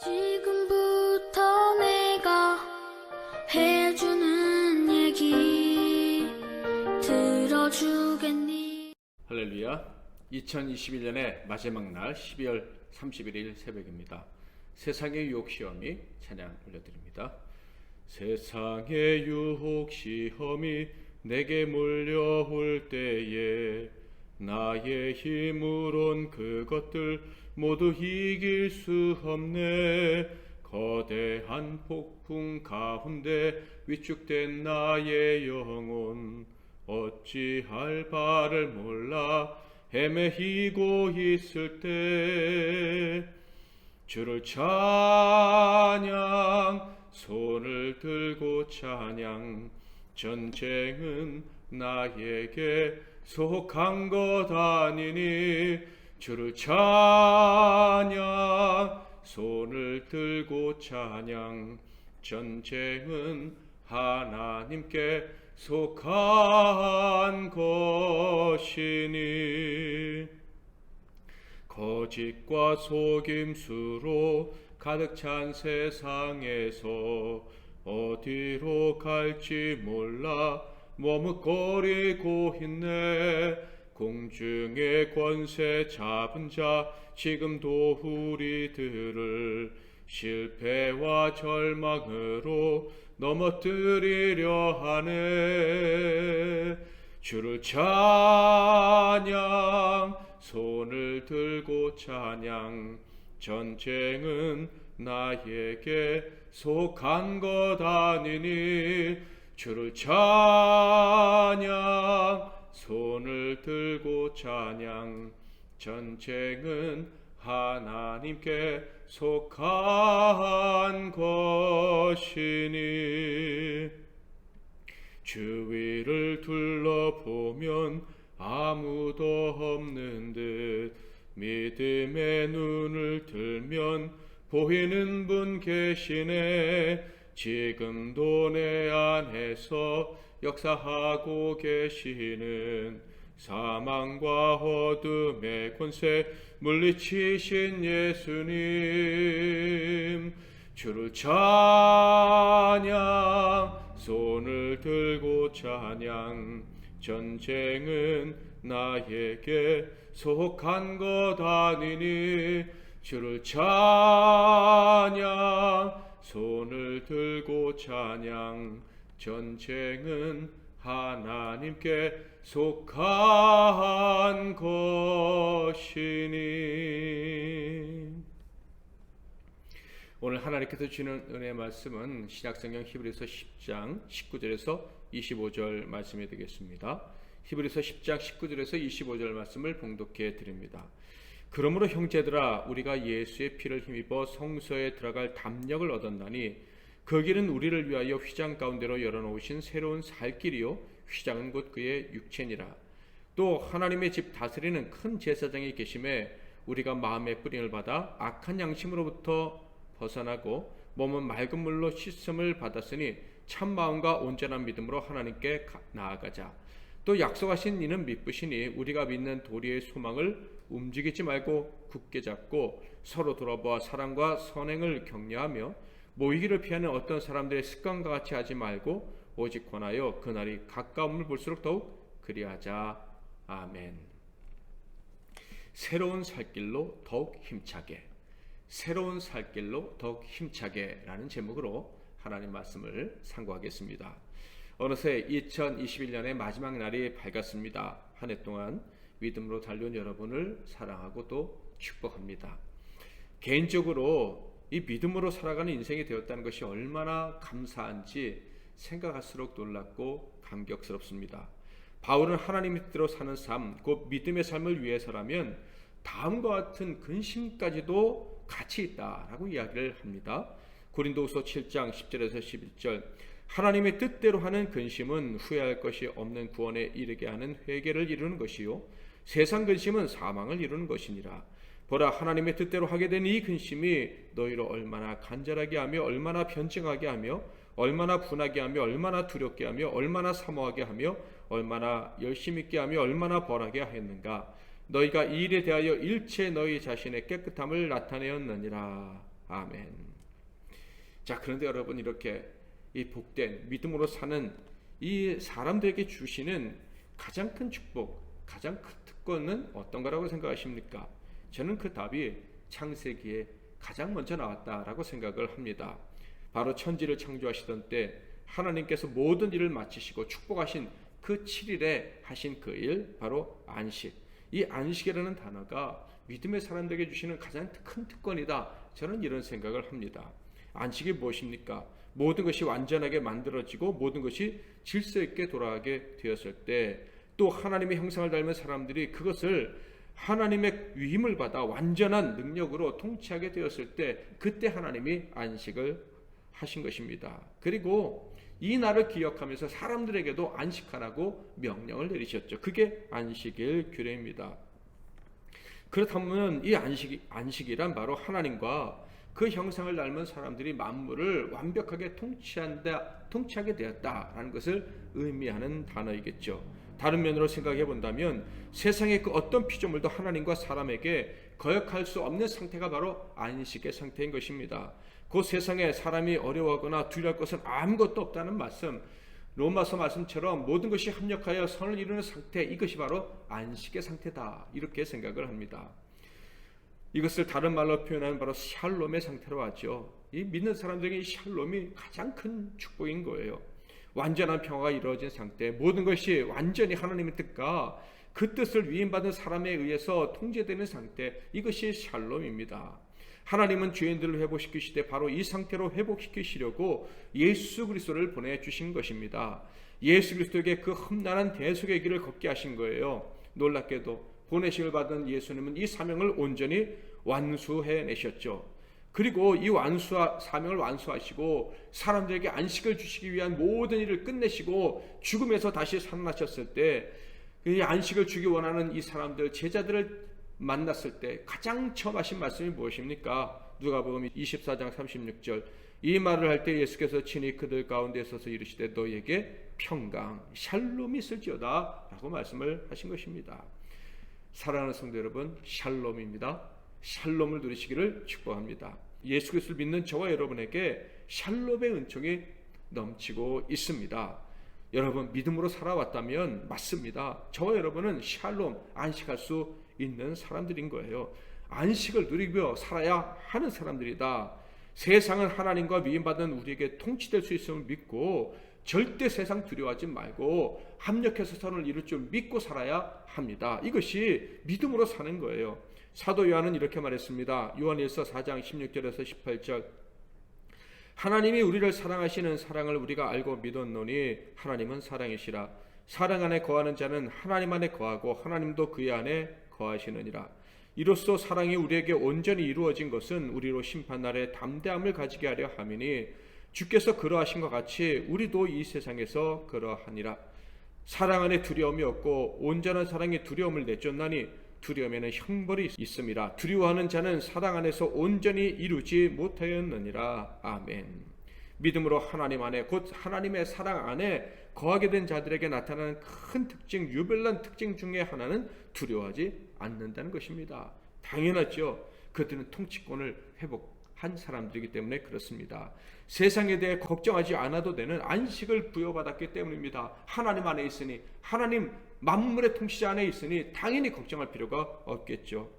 지금부터 내가 해주는 얘기 들어주겠니? 할렐루야. 2021년의 마지막 날 12월 31일 새벽입니다. 세상의 유혹 시험이 찬양 올려드립니다. 세상의 유혹 시험이 내게 몰려올 때에 나의 힘으론 그것들 모두 이길 수 없네. 거대한 폭풍 가운데 위축된 나의 영혼 어찌할 바를 몰라 헤매이고 있을 때 주를 찬양 손을 들고 찬양 전쟁은 나에게 속한 것 아니니 주를 찬양 손을 들고 찬양 전쟁은 하나님께 속한 것이니 거짓과 속임수로 가득 찬 세상에서 어디로 갈지 몰라 머뭇거리고 있네. 공중의 권세 잡은 자 지금도 우리들을 실패와 절망으로 넘어뜨리려 하네. 주를 찬양 손을 들고 찬양 전쟁은 나에게 속한 것 아니니 주를 찬양 손을 들고 찬양 전쟁은 하나님께 속한 것이니 주위를 둘러보면 아무도 없는 듯 믿음의 눈을 들면 보이는 분 계시네. 지금도 내 안에서 역사하고 계시는 사망과 어둠의 권세 물리치신 예수님 주를 찬양 손을 들고 찬양 전쟁은 나에게 속한 것 아니니 주를 찬양 손을 들고 찬양 전쟁은 하나님께 속한 것이니. 오늘 하나님께서 주시는 은혜의 말씀은 신약성경 히브리서 10장 19절에서 25절 말씀이 되겠습니다. 히브리서 10장 19절에서 25절 말씀을 봉독해 드립니다. 그러므로 형제들아 우리가 예수의 피를 힘입어 성소에 들어갈 담력을 얻었나니 그 길은 우리를 위하여 휘장 가운데로 열어놓으신 새로운 살 길이요 휘장은 곧 그의 육체니라. 또 하나님의 집 다스리는 큰 제사장이 계심에 우리가 마음의 뿌림을 받아 악한 양심으로부터 벗어나고 몸은 맑은 물로 씻음을 받았으니 참 마음과 온전한 믿음으로 하나님께 나아가자. 또 약속하신 이는 미쁘시니 우리가 믿는 도리의 소망을 움직이지 말고 굳게 잡고 서로 돌아보아 사랑과 선행을 격려하며 모이기를 피하는 어떤 사람들의 습관과 같이 하지 말고 오직 권하여 그날이 가까움을 볼수록 더욱 그리하자. 아멘. 새로운 살길로 더욱 힘차게, 새로운 살길로 더욱 힘차게 라는 제목으로 하나님 말씀을 상고하겠습니다. 어느새 2021년의 마지막 날이 밝았습니다. 한 해 동안 믿음으로 달려온 여러분을 사랑하고 또 축복합니다. 개인적으로 이 믿음으로 살아가는 인생이 되었다는 것이 얼마나 감사한지 생각할수록 놀랍고 감격스럽습니다. 바울은 하나님의 뜻대로 사는 삶, 곧 믿음의 삶을 위해서라면 다음과 같은 근심까지도 가치 있다라고 이야기를 합니다. 고린도후서 7장 10절에서 11절 하나님의 뜻대로 하는 근심은 후회할 것이 없는 구원에 이르게 하는 회개를 이루는 것이요 세상 근심은 사망을 이루는 것이니라. 보라 하나님의 뜻대로 하게 된 이 근심이 너희를 얼마나 간절하게 하며 얼마나 변증하게 하며 얼마나 분하게 하며 얼마나 두렵게 하며 얼마나 사모하게 하며 얼마나 열심 있게 하며 얼마나 벌하게 하였는가. 너희가 이 일에 대하여 일체 너희 자신의 깨끗함을 나타내었느니라. 아멘. 자, 그런데 여러분, 이렇게 이 복된 믿음으로 사는 이 사람들에게 주시는 가장 큰 축복, 가장 큰 특권은 어떤 거라고 생각하십니까? 저는 그 답이 창세기에 가장 먼저 나왔다라고 생각을 합니다. 바로 천지를 창조하시던 때 하나님께서 모든 일을 마치시고 축복하신 그 7일에 하신 그 일, 바로 안식. 이 안식이라는 단어가 믿음의 사람들에게 주시는 가장 큰 특권이다. 저는 이런 생각을 합니다. 안식이 무엇입니까? 모든 것이 완전하게 만들어지고 모든 것이 질서 있게 돌아가게 되었을 때, 또 하나님의 형상을 닮은 사람들이 그것을 하나님의 위임을 받아 완전한 능력으로 통치하게 되었을 때, 그때 하나님이 안식을 하신 것입니다. 그리고 이 날을 기억하면서 사람들에게도 안식하라고 명령을 내리셨죠. 그게 안식일 규례입니다. 그렇다면 이 안식이란 바로 하나님과 그 형상을 닮은 사람들이 만물을 완벽하게 통치하게 되었다라는 것을 의미하는 단어이겠죠. 다른 면으로 생각해 본다면 세상의 그 어떤 피조물도 하나님과 사람에게 거역할 수 없는 상태가 바로 안식의 상태인 것입니다. 그 세상에 사람이 어려워하거나 두려워할 것은 아무것도 없다는 말씀, 로마서 말씀처럼 모든 것이 합력하여 선을 이루는 상태, 이것이 바로 안식의 상태다, 이렇게 생각을 합니다. 이것을 다른 말로 표현하면 바로 샬롬의 상태로 하죠. 이 믿는 사람들에게 이 샬롬이 가장 큰 축복인 거예요. 완전한 평화가 이루어진 상태, 모든 것이 완전히 하나님의 뜻과 그 뜻을 위임받은 사람에 의해서 통제되는 상태, 이것이 샬롬입니다. 하나님은 죄인들을 회복시키시되 바로 이 상태로 회복시키시려고 예수 그리스도를 보내주신 것입니다. 예수 그리스도에게 그 험난한 대속의 길을 걷게 하신 거예요. 놀랍게도 보내심을 받은 예수님은 이 사명을 온전히 완수해내셨죠. 그리고 이 사명을 완수하시고 사람들에게 안식을 주시기 위한 모든 일을 끝내시고 죽음에서 다시 살아나셨을 때, 이 안식을 주기 원하는 이 사람들, 제자들을 만났을 때 가장 처음 하신 말씀이 무엇입니까? 누가복음 24장 36절, 이 말을 할 때 예수께서 친히 그들 가운데 서서 이르시되 너희에게 평강, 샬롬이 있을지어다 라고 말씀을 하신 것입니다. 사랑하는 성도 여러분, 샬롬입니다. 샬롬을 누리시기를 축복합니다. 예수 그리스도를 믿는 저와 여러분에게 샬롬의 은총이 넘치고 있습니다. 여러분, 믿음으로 살아왔다면 맞습니다. 저와 여러분은 샬롬, 안식할 수 있는 사람들인 거예요. 안식을 누리며 살아야 하는 사람들이다. 세상은 하나님과 위임받은 우리에게 통치될 수 있음을 믿고 절대 세상 두려워하지 말고 합력해서 선을 이룰 줄 믿고 살아야 합니다. 이것이 믿음으로 사는 거예요. 사도 요한은 이렇게 말했습니다. 요한일서 4장 16절에서 18절, 하나님이 우리를 사랑하시는 사랑을 우리가 알고 믿었노니 하나님은 사랑이시라. 사랑 안에 거하는 자는 하나님 안에 거하고 하나님도 그의 안에 거하시느니라. 이로써 사랑이 우리에게 온전히 이루어진 것은 우리로 심판날에 담대함을 가지게 하려 함이니 주께서 그러하신 것 같이 우리도 이 세상에서 그러하니라. 사랑 안에 두려움이 없고 온전한 사랑이 두려움을 내쫓나니 두려움에는 형벌이 있음이라. 두려워하는 자는 사랑 안에서 온전히 이루지 못하였느니라. 아멘. 믿음으로 하나님 안에, 곧 하나님의 사랑 안에 거하게 된 자들에게 나타나는 큰 특징, 유별난 특징 중에 하나는 두려워하지 않는다는 것입니다. 당연하죠. 그들은 통치권을 회복한 사람들이기 때문에 그렇습니다. 세상에 대해 걱정하지 않아도 되는 안식을 부여받았기 때문입니다. 하나님 안에 있으니, 하나님 만물의 통치자 안에 있으니 당연히 걱정할 필요가 없겠죠.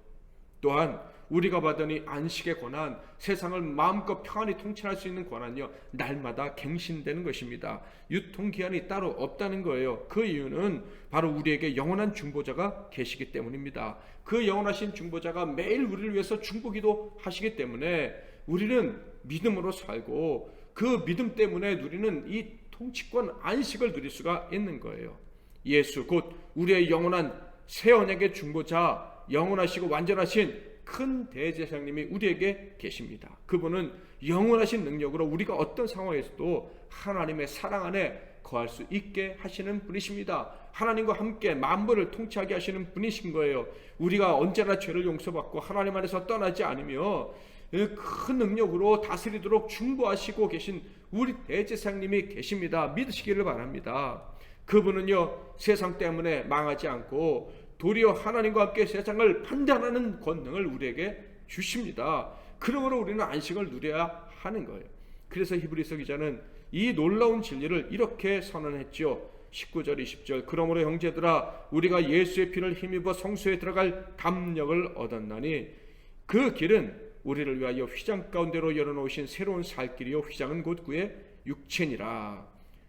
또한 우리가 받은 이 안식의 권한, 세상을 마음껏 평안히 통치할 수 있는 권한이요, 날마다 갱신되는 것입니다. 유통기한이 따로 없다는 거예요. 그 이유는 바로 우리에게 영원한 중보자가 계시기 때문입니다. 그 영원하신 중보자가 매일 우리를 위해서 중보기도 하시기 때문에 우리는 믿음으로 살고 그 믿음 때문에 누리는 이 통치권 안식을 누릴 수가 있는 거예요. 예수, 곧 우리의 영원한 새 언약의 중보자, 영원하시고 완전하신 큰 대제사장님이 우리에게 계십니다. 그분은 영원하신 능력으로 우리가 어떤 상황에서도 하나님의 사랑 안에 거할 수 있게 하시는 분이십니다. 하나님과 함께 만물을 통치하게 하시는 분이신 거예요. 우리가 언제나 죄를 용서받고 하나님 안에서 떠나지 않으며 큰 능력으로 다스리도록 중보하시고 계신 우리 대제사장님이 계십니다. 믿으시기를 바랍니다. 그분은요, 세상 때문에 망하지 않고 도리어 하나님과 함께 세상을 판단하는 권능을 우리에게 주십니다. 그러므로 우리는 안식을 누려야 하는 거예요. 그래서 히브리서 기자는 이 놀라운 진리를 이렇게 선언했죠. 19절 20절 그러므로 형제들아 우리가 예수의 피를 힘입어 성소에 들어갈 담력을 얻었나니 그 길은 우리를 위하여 휘장 가운데로 열어놓으신 새로운 살 길이요 휘장은 곧 그의 육체니라.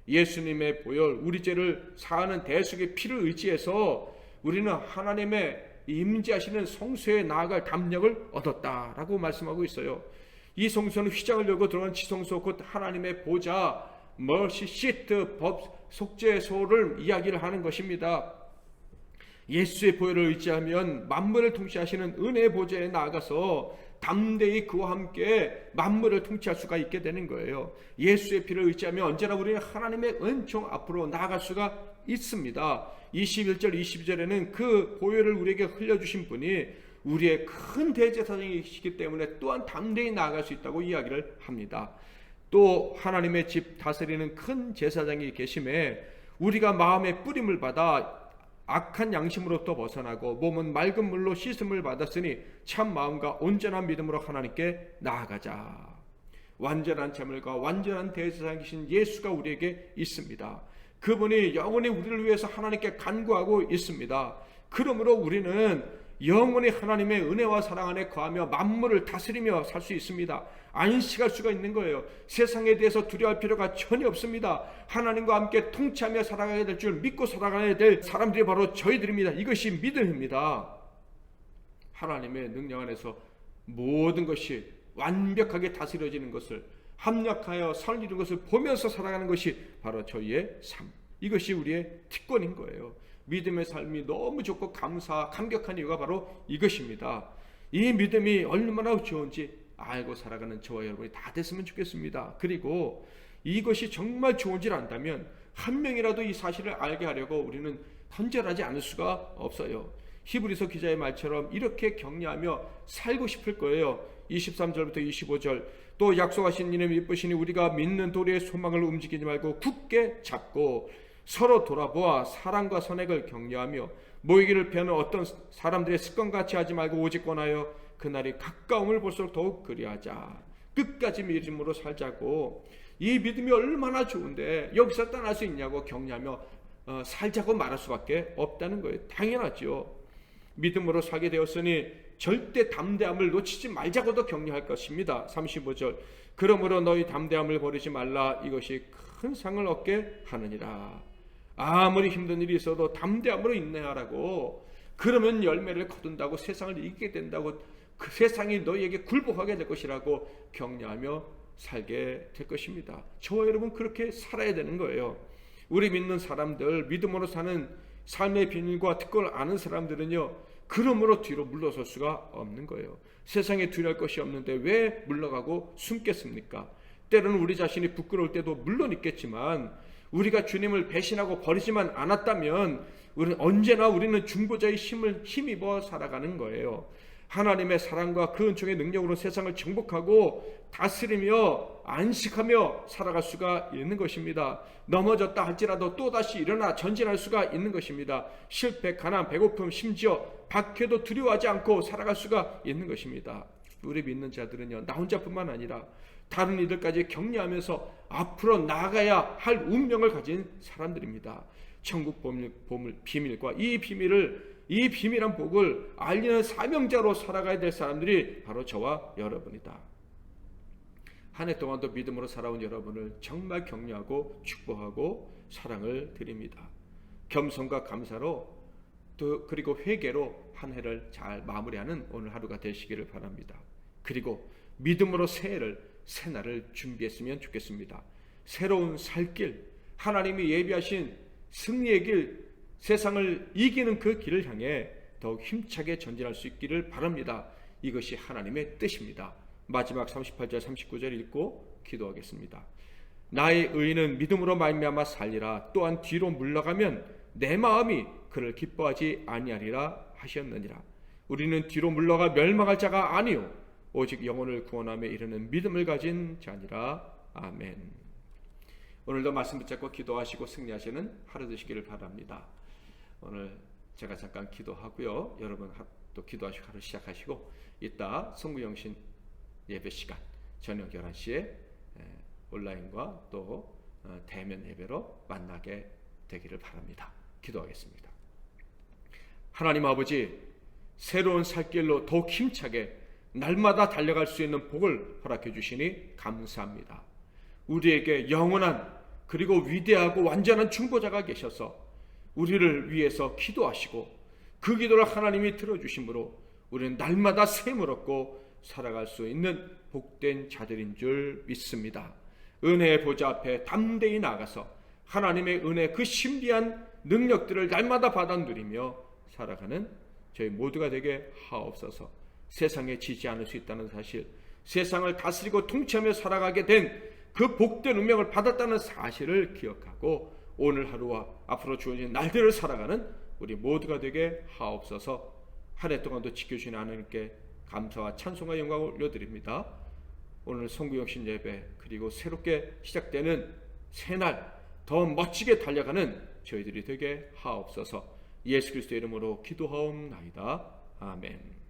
예수님의 보혈 우리 죄를 사하는 대속의 피를 의지해서 우리는 하나님의 임재하시는 성소에 나아갈 담력을 얻었다라고 말씀하고 있어요. 이 성소는 휘장을 열고 들어간 지성소 곧 하나님의 보좌 머시 시트 법 속죄소를 이야기를 하는 것입니다. 예수의 보혈을 의지하면 만물을 통치하시는 은혜의 보좌에 나아가서 담대히 그와 함께 만물을 통치할 수가 있게 되는 거예요. 예수의 피를 의지하면 언제나 우리는 하나님의 은총 앞으로 나아갈 수가 있습니다. 21절 22절에는 그 보혈을 우리에게 흘려주신 분이 우리의 큰 대제사장이시기 때문에 또한 담대히 나아갈 수 있다고 이야기를 합니다. 또 하나님의 집 다스리는 큰 제사장이 계심에 우리가 마음의 뿌림을 받아 악한 양심으로부터 벗어나고 몸은 맑은 물로 씻음을 받았으니 참 마음과 온전한 믿음으로 하나님께 나아가자. 완전한 제물과 완전한 대제사장이신 예수가 우리에게 있습니다. 그분이 영원히 우리를 위해서 하나님께 간구하고 있습니다. 그러므로 우리는 영원히 하나님의 은혜와 사랑 안에 거하며 만물을 다스리며 살 수 있습니다. 안식할 수가 있는 거예요. 세상에 대해서 두려워할 필요가 전혀 없습니다. 하나님과 함께 통치하며 살아가야 될 줄 믿고 살아가야 될 사람들이 바로 저희들입니다. 이것이 믿음입니다. 하나님의 능력 안에서 모든 것이 완벽하게 다스려지는 것을 합력하여 살리는 것을 보면서 살아가는 것이 바로 저희의 삶. 이것이 우리의 특권인 거예요. 믿음의 삶이 너무 좋고 감격한 이유가 바로 이것입니다. 이 믿음이 얼마나 좋은지 알고 살아가는 저와 여러분이 다 됐으면 좋겠습니다. 그리고 이것이 정말 좋은지를 안다면 한 명이라도 이 사실을 알게 하려고 우리는 헌절하지 않을 수가 없어요. 히브리서 기자의 말처럼 이렇게 격려하며 살고 싶을 거예요. 23절부터 25절 또 약속하신 이는 이쁘시니 우리가 믿는 도리의 소망을 움직이지 말고 굳게 잡고 서로 돌아보아 사랑과 선행을 격려하며 모이기를 피하는 어떤 사람들의 습관같이 하지 말고 오직 권하여 그날이 가까움을 볼수록 더욱 그리하자. 끝까지 믿음으로 살자고. 이 믿음이 얼마나 좋은데 여기서 떠날 수 있냐고 격려하며 살자고 말할 수밖에 없다는 거예요. 당연하죠. 믿음으로 살게 되었으니 절대 담대함을 놓치지 말자고도 격려할 것입니다. 35절 그러므로 너희 담대함을 버리지 말라. 이것이 큰 상을 얻게 하느니라. 아무리 힘든 일이 있어도 담대함으로 인내하라고. 그러면 열매를 거둔다고 세상을 이기게 된다고 그 세상이 너희에게 굴복하게 될 것이라고 격려하며 살게 될 것입니다. 저와 여러분 그렇게 살아야 되는 거예요. 우리 믿는 사람들 믿음으로 사는 삶의 비밀과 특권을 아는 사람들은요 그러므로 뒤로 물러설 수가 없는 거예요. 세상에 두려울 것이 없는데 왜 물러가고 숨겠습니까? 때로는 우리 자신이 부끄러울 때도 물론 있겠지만 우리가 주님을 배신하고 버리지만 않았다면 우리는 중보자의 힘을 힘입어 살아가는 거예요. 하나님의 사랑과 그 은총의 능력으로 세상을 정복하고 다스리며 안식하며 살아갈 수가 있는 것입니다. 넘어졌다 할지라도 또다시 일어나 전진할 수가 있는 것입니다. 실패, 가난, 배고픔, 심지어 박해도 두려워하지 않고 살아갈 수가 있는 것입니다. 우리 믿는 자들은요 나 혼자뿐만 아니라 다른 이들까지 격려하면서 앞으로 나아가야 할 운명을 가진 사람들입니다. 천국 비밀과 이 비밀한 복을 알리는 사명자로 살아가야 될 사람들이 바로 저와 여러분이다. 한 해 동안도 믿음으로 살아온 여러분을 정말 격려하고 축복하고 사랑을 드립니다. 겸손과 감사로 또 그리고 회개로 한 해를 잘 마무리하는 오늘 하루가 되시기를 바랍니다. 그리고 믿음으로 새날을 준비했으면 좋겠습니다. 새로운 살길, 하나님이 예비하신 승리의 길, 세상을 이기는 그 길을 향해 더욱 힘차게 전진할 수 있기를 바랍니다. 이것이 하나님의 뜻입니다. 마지막 38절 39절 읽고 기도하겠습니다. 나의 의인은 믿음으로 말미암아 살리라. 또한 뒤로 물러가면 내 마음이 그를 기뻐하지 아니하리라 하셨느니라. 우리는 뒤로 물러가 멸망할 자가 아니요 오직 영혼을 구원함에 이르는 믿음을 가진 자니라. 아멘. 오늘도 말씀 붙잡고 기도하시고 승리하시는 하루 되시기를 바랍니다. 오늘 제가 잠깐 기도하고요. 여러분 또 기도하시고 하루 시작하시고 이따 송구영신 예배 시간 저녁 11시에 온라인과 또 대면 예배로 만나게 되기를 바랍니다. 기도하겠습니다. 하나님 아버지, 새로운 살길로 더욱 힘차게 날마다 달려갈 수 있는 복을 허락해 주시니 감사합니다. 우리에게 영원한 그리고 위대하고 완전한 중보자가 계셔서 우리를 위해서 기도하시고 그 기도를 하나님이 들어주심으로 우리는 날마다 샘을 얻고 살아갈 수 있는 복된 자들인 줄 믿습니다. 은혜의 보좌 앞에 담대히 나가서 하나님의 은혜 그 신비한 능력들을 날마다 받아 누리며 살아가는 저희 모두가 되게 하옵소서. 세상에 지지 않을 수 있다는 사실, 세상을 다스리고 통치하며 살아가게 된 그 복된 운명을 받았다는 사실을 기억하고 오늘 하루와 앞으로 주어진 날들을 살아가는 우리 모두가 되게 하옵소서. 한 해 동안도 지켜주신 하나님께 감사와 찬송과 영광을 올려드립니다. 오늘 성구영신 예배 그리고 새롭게 시작되는 새날 더 멋지게 달려가는 저희들이 되게 하옵소서. 예수 그리스도의 이름으로 기도하옵나이다. 아멘.